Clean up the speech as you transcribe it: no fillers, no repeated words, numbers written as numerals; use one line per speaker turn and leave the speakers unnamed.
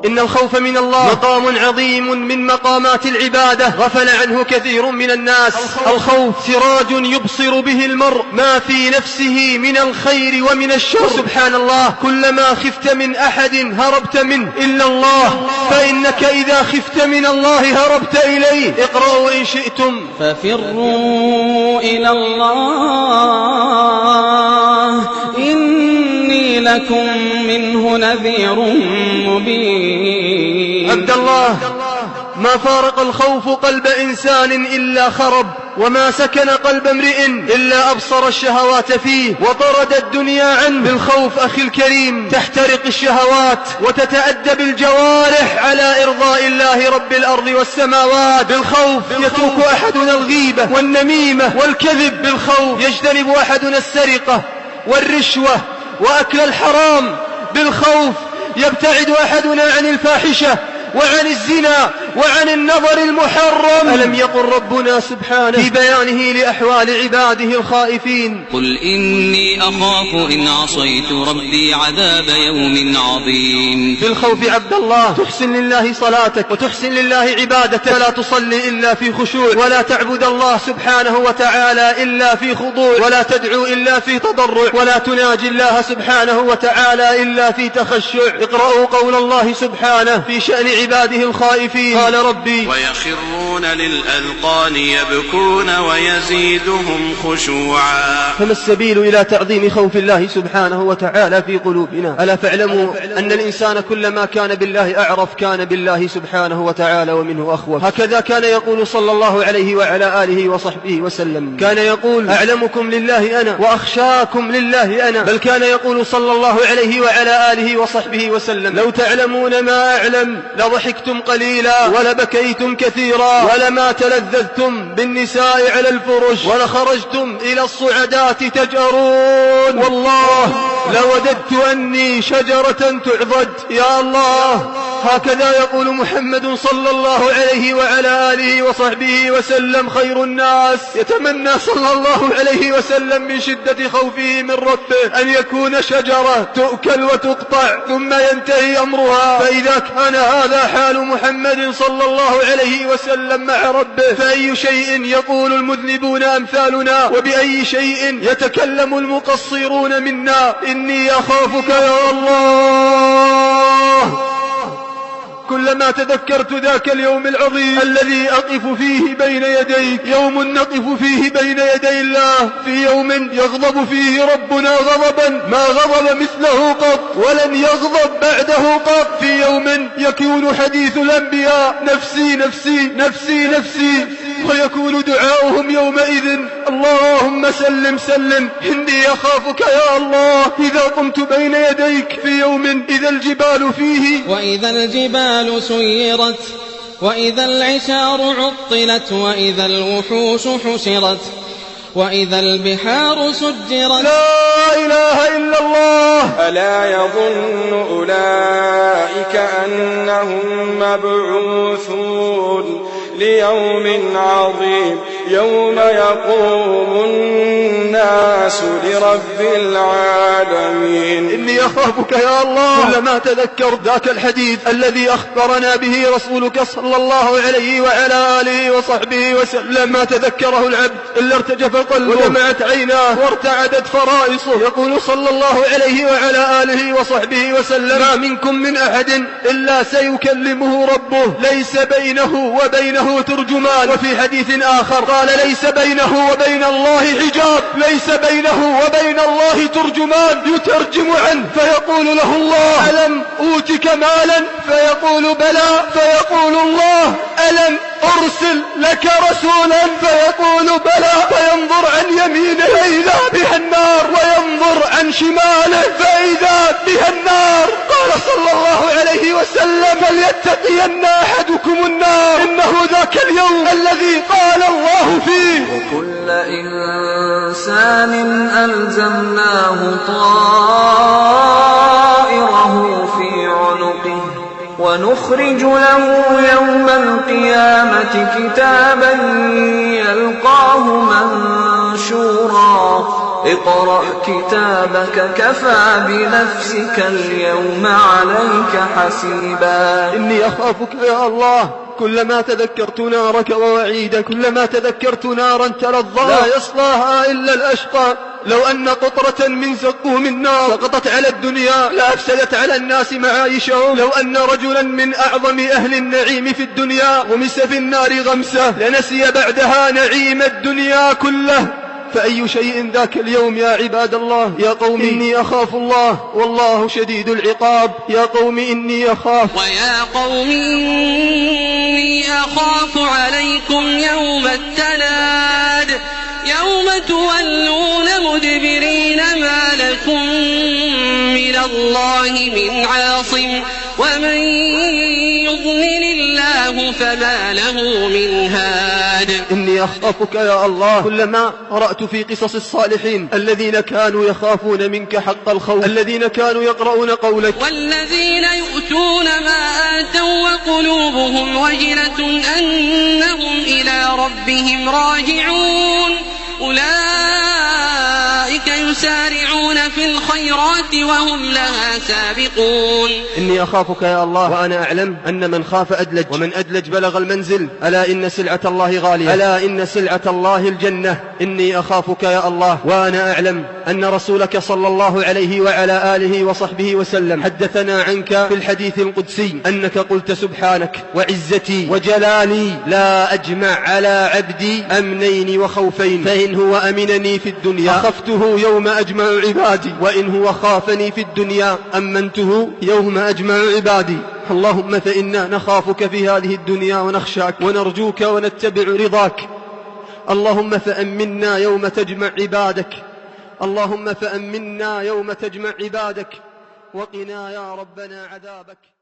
إن الخوف من الله مقام عظيم من مقامات العبادة غفل عنه كثير من الناس. الخوف سراج يبصر به المرء ما في نفسه من الخير ومن الشر. سبحان الله، كلما خفت من أحد هربت منه إلا الله، فإنك إذا خفت من الله هربت إليه. اقرأوا إن شئتم.
ففروا إلى الله إني لكم منه نذير مبين.
عبد الله، ما فارق الخوف قلب إنسان إلا خرب، وما سكن قلب امرئ إلا أبصر الشهوات فيه وطرد الدنيا عنه. بالخوف أخي الكريم تحترق الشهوات وتتأدب الجوارح على إرضاء الله رب الأرض والسماوات. بالخوف يترك أحدنا الغيبة والنميمة والكذب. بالخوف يجتنب أحدنا السرقة والرشوة وأكل الحرام. بالخوف يبتعد أحدنا عن الفاحشة وعن الزنا وعن النظر المحرم. ألم يقل ربنا سبحانه في بيانه لأحوال عباده الخائفين:
قل إني أخاف إن عصيت ربي عذاب يوم عظيم.
في الخوف عبد الله تحسن لله صلاتك وتحسن لله عبادتك، ولا تصلي إلا في خشوع، ولا تعبد الله سبحانه وتعالى إلا في خضوع، ولا تدعو إلا في تضرع، ولا تناجي الله سبحانه وتعالى إلا في تخشع. اقرأوا قول الله سبحانه في شأن عباده الخائفين: قال ربي:
ويخرون للأذقان يبكون ويزيدهم خشوعا.
فما السبيل إلى تعظيم خوف الله سبحانه وتعالى في قلوبنا؟ ألا فاعلموا أن الإنسان كلما كان بالله أعرف كان بالله سبحانه وتعالى ومنه أخوف. هكذا كان يقول صلى الله عليه وعلى آله وصحبه وسلم. كان يقول: أعلمكم لله أنا وأخشاكم لله أنا. بل كان يقول صلى الله عليه وعلى آله وصحبه وسلم: لو تعلمون ما أعلم لضحكتم قليلا ولبكيتم كثيرا ولما تلذذتم بالنساء على الفرش ولخرجتم إلى الصعدات تجأرون. والله لوددت أني شجرة تعضد. يا الله، هكذا يقول محمد صلى الله عليه وعلى آله وصحبه وسلم خير الناس. يتمنى صلى الله عليه وسلم من شدة خوفه من ربه أن يكون شجرة تؤكل وتقطع ثم ينتهي أمرها. فإذا كان هذا حال محمد صلى الله عليه وسلم مع ربه، فأي شيء يقول المذنبون أمثالنا، وبأي شيء يتكلم المقصرون منا؟ إني أخافك يا الله. كلما تذكرت ذاك اليوم العظيم الذي أقف فيه بين يديك، يوم نقف فيه بين يدي الله، في يوم يغضب فيه ربنا غضبا ما غضب مثله قط ولن يغضب بعده قط، في يوم يكون حديث الأنبياء نفسي نفسي نفسي نفسي، ويكون دعاؤهم يومئذ اللهم سلم سلم. إني أخافك يا الله إذا قمت بين يديك في يوم إذا الجبال فيه،
وإذا الجبال سيرت، وإذا العشار عطلت، وإذا الوحوش حشرت، وإذا البحار سجرت.
لا إله إلا الله.
ألا يظن أولئك أنهم مبعوثون ليوم عظيم يوم يقوم الناس لرب العالمين.
إني أخافك يا الله. كلما تذكر ذاك الحديث الذي أخبرنا به رسولك صلى الله عليه وعلى آله وصحبه وسلم، ما تذكره العبد إلا ارتجف قلبه ودمعت عيناه وارتعدت فرائصه. يقول صلى الله عليه وعلى آله وصحبه وسلم: ما منكم من أحد إلا سيكلمه ربه ليس بينه وبينه ترجمان. وفي حديث آخر قال: ليس بينه وبين الله حجاب، ليس بينه وبين الله ترجمان يترجم عنه، فيقول له الله: ألم أوتك مالا؟ فيقول: بلى. فيقول الله: ألم أرسل لك رسولا؟ فيقول: بلى. فينظر عن يمينه فإذا بها النار، وينظر عن شماله فإذا بها النار. قال صلى الله عليه وسلم: فليتقين أحدكم النار، إنه ذاك اليوم الذي قال الله فيه:
وكل إنسان ألزمناه طائره في عنقه ونخرج له يوم القيامة كتابا يلقاه منشورا اقرأ كتابك كفى بنفسك اليوم عليك حسيبا.
إني أخافك يا الله، كلما تذكرت نارك ووعيدك، كلما تذكرت نارا تلظى لا يصلاها إلا الأشقى. لو أن قطرة من زقوم النار سقطت على الدنيا لأفسدت على الناس معايشهم. لو أن رجلا من أعظم أهل النعيم في الدنيا غمس في النار غمسة لنسي بعدها نعيم الدنيا كله. فأي شيء ذاك اليوم يا عباد الله. يا قوم إني أخاف الله والله شديد العقاب. يا قوم إني أخاف.
ويا قوم إني أخاف عليكم يوم التناد يوم تولون مدبرين ما لكم من الله من عاصم ومن يضلل الله فما له من هاد.
إني أخافك يا الله، كلما قرأت في قصص الصالحين الذين كانوا يخافون منك حق الخوف، الذين كانوا يقرؤون قولك
والذين يؤتون ما آتوا وقلوبهم وجلة أنهم إلى ربهم راجعون أولئك يسارعون في الخيرات وهم لها سابقون.
إني أخافك يا الله وأنا أعلم أن من خاف أدلج ومن أدلج بلغ المنزل. ألا إن سلعة الله غالية، ألا إن سلعة الله الجنة. إني أخافك يا الله وأنا أعلم أن رسولك صلى الله عليه وعلى آله وصحبه وسلم حدثنا عنك في الحديث القدسي أنك قلت سبحانك وعزتي وجلالي لا أجمع على عبدي أمنين وخوفين، فإن هو أمنني في الدنيا أخفته يوم أجمع عبادي، وإن هو خافني في الدنيا أمنته يوم أجمع عبادي. اللهم فإنا نخافك في هذه الدنيا ونخشاك ونرجوك ونتبع رضاك. اللهم فأمنا يوم تجمع عبادك، اللهم فأمنا يوم تجمع عبادك، وقنا يا ربنا عذابك.